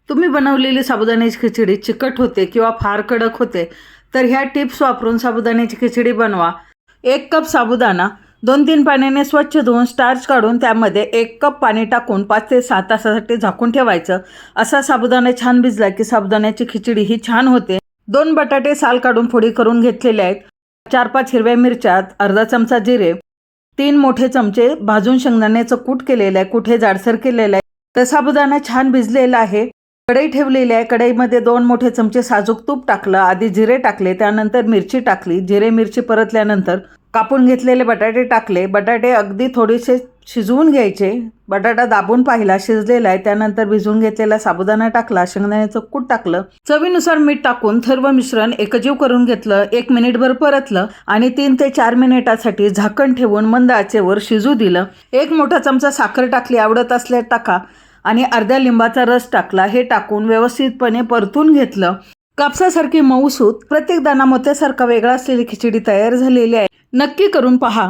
तुम्ही बनवलेली साबुदाण्याची खिचडी चिकट होते किंवा फार कडक होते तर ह्या टिप्स वापरून साबुदाण्याची खिचडी बनवा। 1 कप साबुदाणा 2-3 पाण्याने स्वच्छ धुवून स्टार्च काढून त्यामध्ये 1 कप पाणी टाकून 5 ते 6 तासासाठी झाकून ठेवायचं। असा साबुदाणा छान भिजला की साबुदाण्याची खिचडी ही छान होते। 2 बटाटे साल काढून फोडी करून घेतलेले आहेत। 4-5 हिरव्या मिरच्या, अर्धा चमचा जिरे, 3 मोठे चमचे भाजून शेंगदाण्याचं कूट केलेलं आहे, कूट हे जाडसर केलेलं आहे। तर साबुदाणा छान भिजलेला आहे। कढई ठेवलेली आहे। कढईमध्ये 2 मोठे चमचे साजूक तूप टाकलं। आधी जिरे टाकले, त्यानंतर मिरची टाकली। जिरे मिरची परतल्यानंतर कापून घेतलेले बटाटे टाकले। बटाटे अगदी थोडेसे शिजवून घ्यायचे। बटाटा दाबून पाहिला शिजलेला आहे, त्यानंतर भिजवून घेतलेला साबुदाणा टाकला, शेंगदाण्याचं कूट टाकलं, चवीनुसार मीठ टाकून सर्व मिश्रण एकजीव करून घेतलं। 1 मिनिटभर परतलं आणि 3 ते 4 मिनिटासाठी झाकण ठेवून मंद आचेवर शिजू दिलं। 1 मोठा चमचा साखर टाकली, आवडत असल्यास टाका, आणि अर्ध्या लिंबाचा रस टाकला। हे टाकून व्यवस्थितपणे परतून घेतलं। कापसासारखी मऊसूत, प्रत्येक दाणा मोत्यासारखा वेगळा असलेली खिचडी तयार झालेली आहे। नक्की करून पहा।